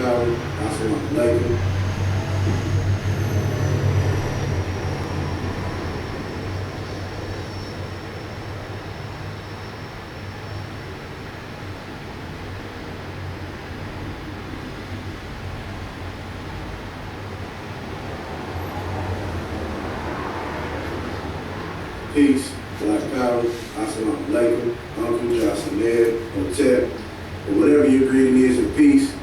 alaikum. Assalamu alaikum. Peace, Black Power, Assalamu alaikum, Uncle Jocelyn, Hotep, or whatever your greeting is of peace.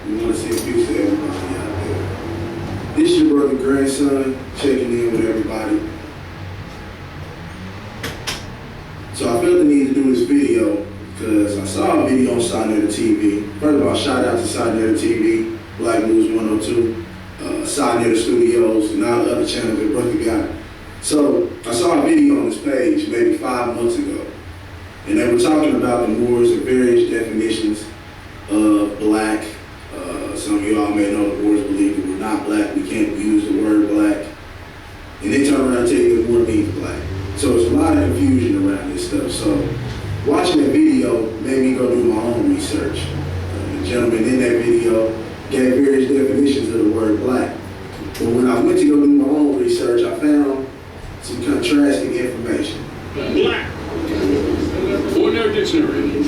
We want to send peace to everybody out there. This your brother grandson checking in with everybody. So I felt the need to do this video because I saw a video on Sinetta TV. First of all, shout out to Sinetta TV, Black News 102, Sinetta Studios, and all the other channels that brother got. So I saw a video on this page maybe 5 months ago, and they were talking about the Moors and various definitions of black. Some of you all may know the Moors believe that we're not black, we can't use the word black, and they turn around and tell you that Moor means black. So there's a lot of confusion around this stuff. So watching that video made me go do my own research. The gentleman in that video gave various definitions of the word black. But when I went to go do my own research, I found some contrasting information. Black. Ordinary dictionary.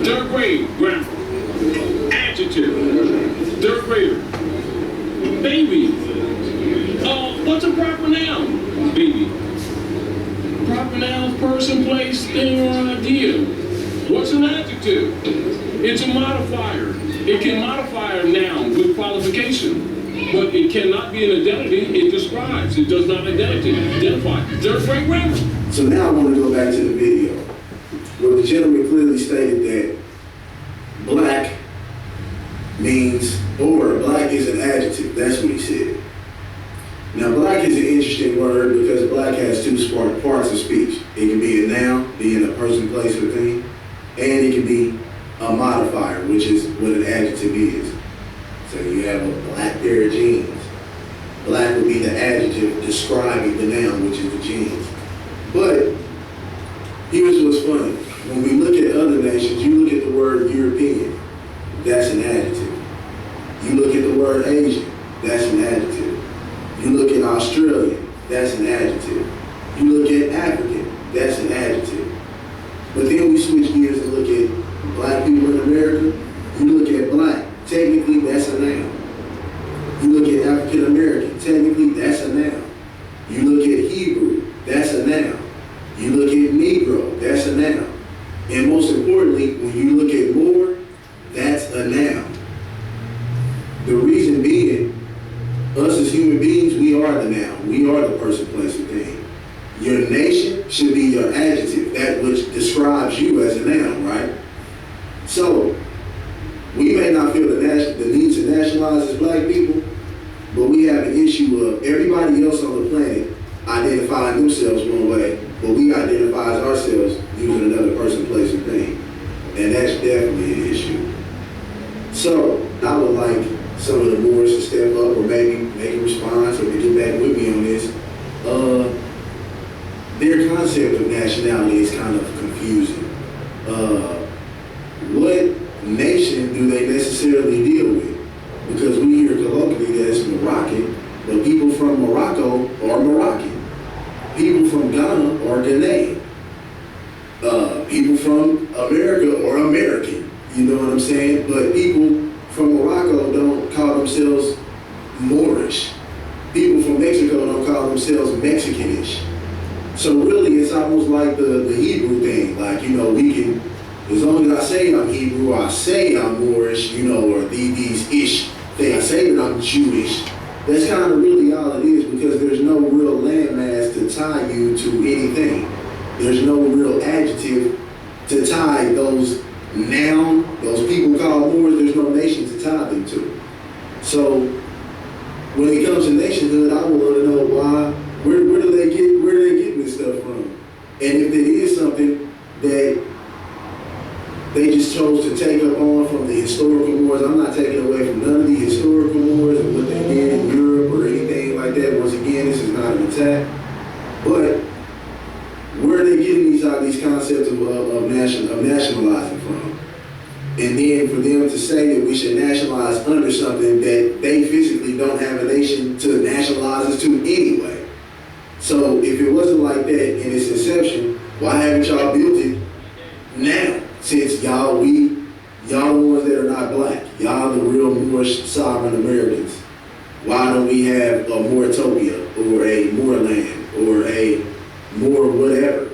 Third grade grammar. Adjective. Third grader. Baby. What's a proper noun? Baby. Proper noun, person, place, thing, or idea. What's an adjective? It's a modifier. It can modify a noun with qualification. But it cannot be an identity, it describes. It does not identify. Third grade grammar. So now I want to go back to the video where the gentleman clearly stated that black means, or black is an adjective. That's what he said. Now black is an interesting word because black has two parts of speech. It can be a noun, being a person, place, or thing, and it can be a modifier, which is what an adjective is. So you have a black pair of jeans. Black would be the adjective describing the noun, which is the jeans. But here's what's funny. When we look at other nations, you look at the word European, that's an adjective. You look at the word Asian, that's an adjective. You look at Australian, that's an adjective. You look at African, that's an adjective. But then we switch gears and look at black people in America, you look at black. Technically, that's a noun. You look at African American, technically, that's a noun. You look at Hebrew, that's a noun. You look at Negro, that's a noun. And most importantly, when you look at Moor, that's a noun. The reason being, us as human beings, we are the noun. We are the person, place, and thing. Your nation should be your adjective, that which describes you as a noun, right? So, we may not feel the need to nationalize as black people, but we have an issue of everybody else on the planet identifying themselves one way, but we identify as ourselves using another person, place, and thing. And that's definitely an issue. So I would like some of the Moors to step up or maybe make a response or to get back with me on this. Their concept of nationality is kind of confusing. What nation do they necessarily deal with? Because we hear colloquially that it's Moroccan, but people from Morocco are Moroccan. People from Ghana are Ghanaian. People from America are American. You know what I'm saying? But people from Morocco don't call themselves Moorish. People from Mexico don't call themselves Mexicanish. So really, it's almost like the Hebrew thing. Like, you know, we can, as long as I say I'm Hebrew, or I say I'm Moorish, you know, or these ish thing, I say that I'm Jewish, that's kind of really all it is, because there's no real landmass to tie you to anything. There's no real adjective to tie those those people called Moors, there's no nation to tie them to. So when it comes to nationhood, I want to know why, where are they getting this stuff from? And if it is something that they just chose to take up on from the historical Moors, I'm not taking away from none of the historical Moors and what they did in Europe or anything like that. Once again, this is not an attack. But where are they getting these concepts of nationalizing from? And then for them to say that we should nationalize under something that they physically don't have a nation to nationalize us to anyway. So if it wasn't like that in its inception, why haven't y'all built it now? Since y'all the ones that are not black, y'all the real Moorish sovereign Americans. Why don't we have a Mooretopia or a Moorland or a more whatever,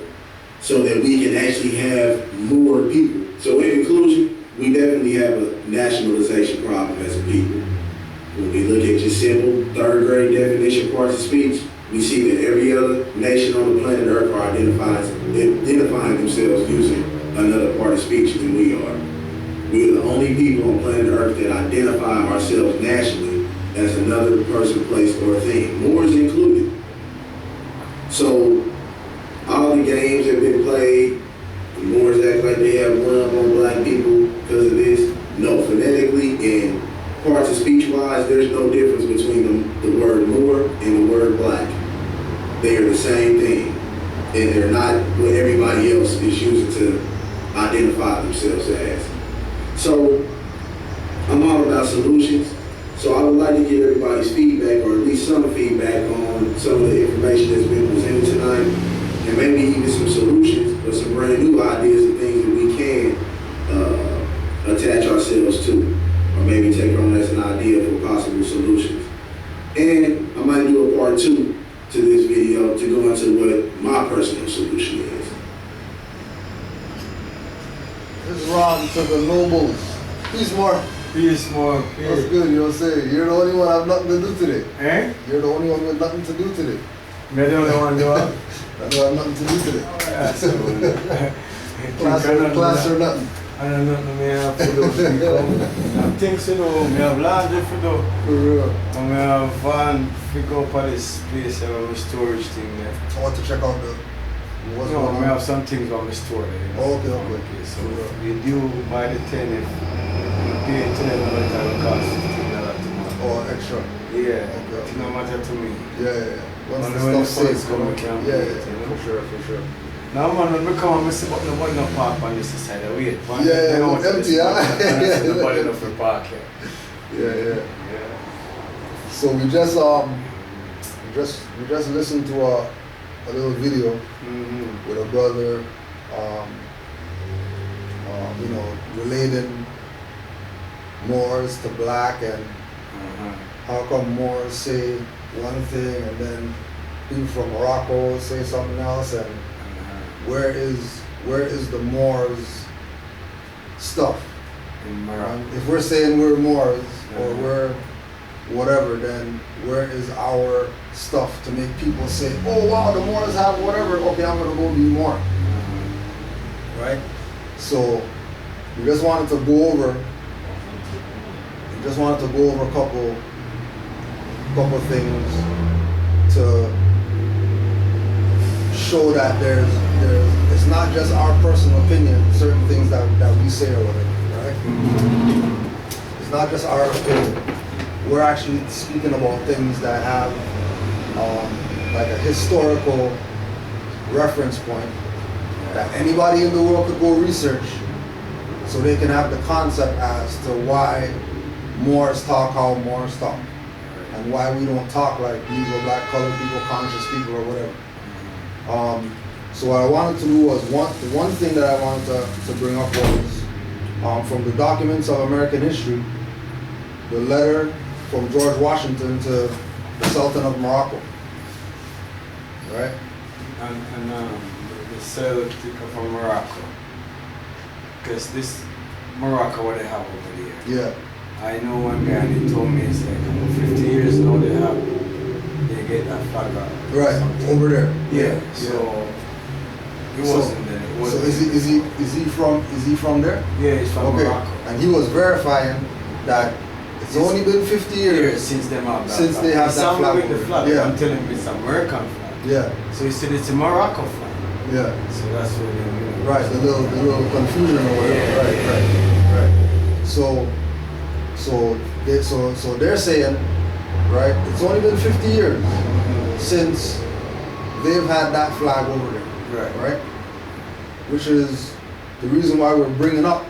so that we can actually have more people? So in conclusion, we definitely have a nationalization problem as a people. When we look at just simple third grade definition parts of speech, we see that every other nation on the planet Earth are identifying themselves using another part of speech than we are. We are the only people on planet Earth that identify ourselves nationally as another person, place, or thing, Moors included. So all the games have been played. The Moors act like they have one up on black people because of this. No, phonetically and parts of speech-wise, there's no difference between the word Moor and the word black. They are the same thing, and they're not what everybody else is using to identify themselves as. So I'm all about solutions. So I would like to get everybody's feedback, or at least some feedback on some of the information that's been presented tonight, and maybe even some solutions or some brand new ideas and things that we can attach ourselves to, or maybe take on as an idea for possible solutions. And I might do a part 2 to this video to go into what my personal solution is. This is Rob to the Nobles. Peace, Mark. Peace, more. That's good, you know what I'm saying? You're the only one I have nothing to do today. Eh? You're the only one with nothing to do today. Me the only one do what? I don't have nothing to do today. Yeah, so, class or nothing. I don't know me have to do. I have things to do. Me have laundry to do. For real. And me have van to go up at this place, my storage thing there. I want to check out the what's No, going me on. have some things on the store there. You know? Oh, okay. Okay, so you do by the 10 if you pay 10 $11 it costs $15 tomorrow. Oh, extra. Yeah, Okay. it no matter to me. Yeah. Once Only the when the stuff funds safe, come, we can yeah, pay it, you know? for sure. Now man, when we come, I see but nobody no park on this side of way. Yeah, it's empty, huh? Nobody enough for park here. Yeah. Yeah. So we just listened to a little video Mm-hmm. with a brother, relating Moors to black, and how come Moors say one thing and then people from Morocco say something else, and where is the Moors stuff? In Morocco. If we're saying we're Moors or Uh-huh. we're whatever, then where is our stuff to make people say, oh wow, the Moors have whatever, okay, I'm gonna go be Moor, right? So we just wanted to go over a couple things to show that there's it's not just our personal opinion, certain things that we say or whatever, right? It's not just our opinion. We're actually speaking about things that have like a historical reference point that anybody in the world could go research, so they can have the concept as to why Moors talk how Moors talk, and why we don't talk like Negro, black, colored people, conscious people, or whatever. So what I wanted to do was, one thing that I wanted to bring up was from the documents of American history, the letter from George Washington to the Sultan of Morocco, right? And the Celtic from Morocco. Because this Morocco, what they have over there. Yeah. I know one guy, and he told me, it's like 50 years now they get that flag out. Right, over there. Yeah, so he wasn't there. It So wasn't is he from there? Yeah, he's from Okay. Morocco. And he was verifying that it's only been 50 years. Since them have that Since flag. they have He that saw me flag with the over flag. there. I'm telling him it's American flag. Yeah, So he said it's a Morocco flag. yeah. So that's what they Right, the little confusion or whatever. Yeah. Right. So they're saying, right, it's only been 50 years since they've had that flag over there. Right? Which is the reason why we're bringing up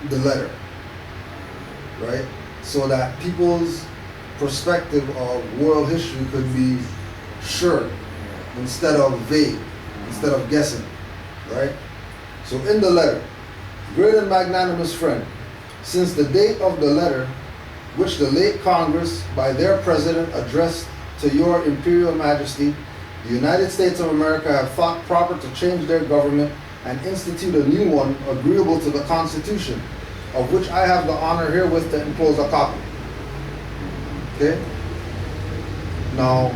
the letter. Right? so that people's perspective of world history could be sure instead of vague, instead of guessing, right? So in the letter, great and magnanimous friend, since the date of the letter which the late Congress by their president addressed to your Imperial Majesty, the United States of America have thought proper to change their government and institute a new one agreeable to the Constitution, of which I have the honor herewith to enclose a copy. Okay? Now,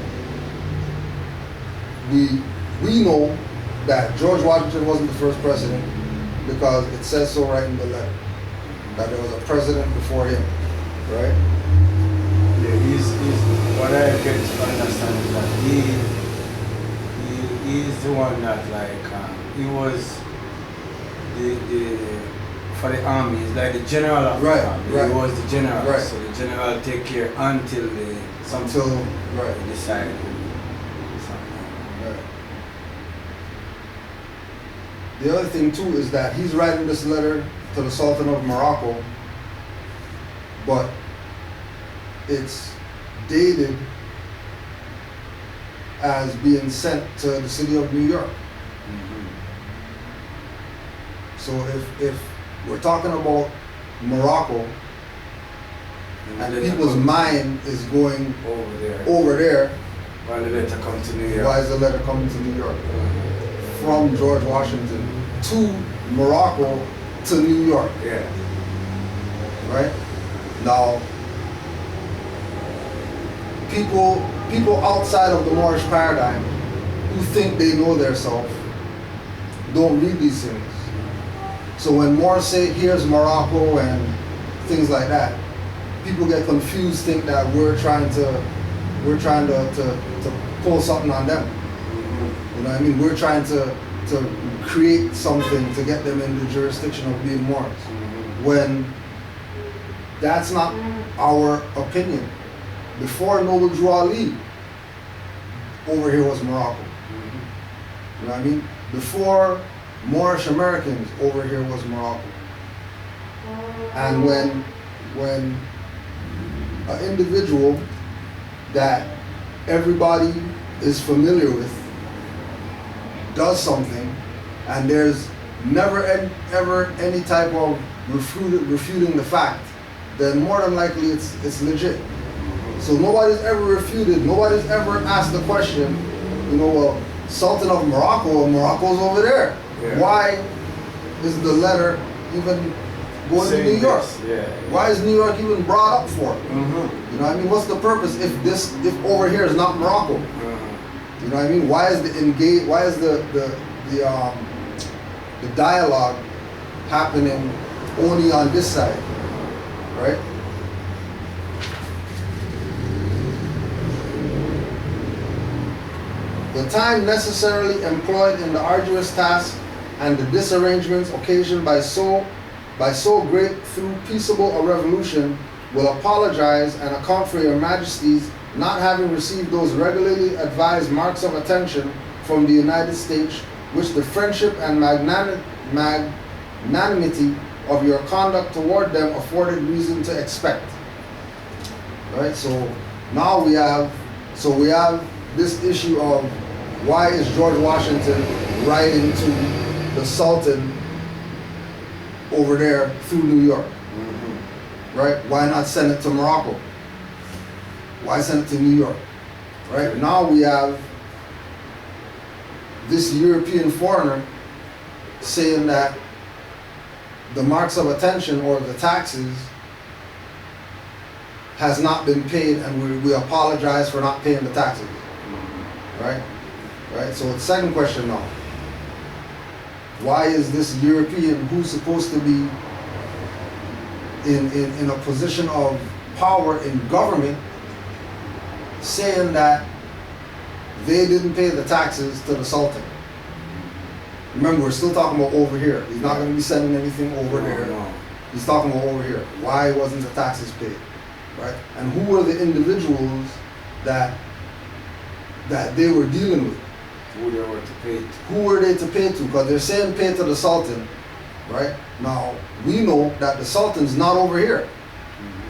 we know that George Washington wasn't the first president because it says so right in the letter, that there was a president before him, right? Yeah, he's what I get to understand is that he's the one that he was the for the army. He's like the general of Right, the army. right. He was the general, Right. so the general take care until they Right. decide. Right. The other thing too is that he's writing this letter to the Sultan of Morocco, but it's dated as being sent to the city of New York. So if we're talking about Morocco and people's mind is going over there, Why the letter come to New York? why is the letter coming to New York? From George Washington to Morocco to New York, Yeah. right? Now, people outside of the Moorish paradigm who think they know themselves don't read these things. So when Moors say, here's Morocco and things like that, people get confused, think that we're trying to pull something on them. You know what I mean? We're trying to create something to get them in the jurisdiction of being Moors. When that's not our opinion. Before Noble Drew Ali, over here was Morocco. You know what I mean? Before Moorish Americans, over here was Morocco. And when an individual that everybody is familiar with does something, and there's never ever any type of refuting the fact, then more than likely it's legit. So nobody's ever refuted, nobody's ever asked the question, well, Sultan of Morocco, Morocco's over there. Yeah. Why is the letter even going to New York? Yeah. Why is New York even brought up for? You know what I mean? What's the purpose if over here is not Morocco? You know what I mean? Why is the dialogue happening only on this side, right? The time necessarily employed in the arduous task and the disarrangements occasioned by so great through peaceable a revolution will apologize and account for your majesties not having received those regularly advised marks of attention from the United States which the friendship and magnanimity of your conduct toward them afforded reason to expect. Right? So now we have this issue of why is George Washington writing to the Sultan over there through New York? Right? Why not send it to Morocco? Why send it to New York? Right? Now we have this European foreigner saying that the marks of attention or the taxes has not been paid and we apologize for not paying the taxes. Right? Right? So the second question now. Why is this European who's supposed to be in a position of power in government saying that they didn't pay the taxes to the Sultan? Remember, we're still talking about over here. He's not going to be sending anything over there. No. He's talking about over here. Why wasn't the taxes paid? Right? And who were the individuals that they were dealing with? Who they were to pay to. Who were they to pay to? Because they're saying pay to the Sultan, right? Now, we know that the Sultan's not over here.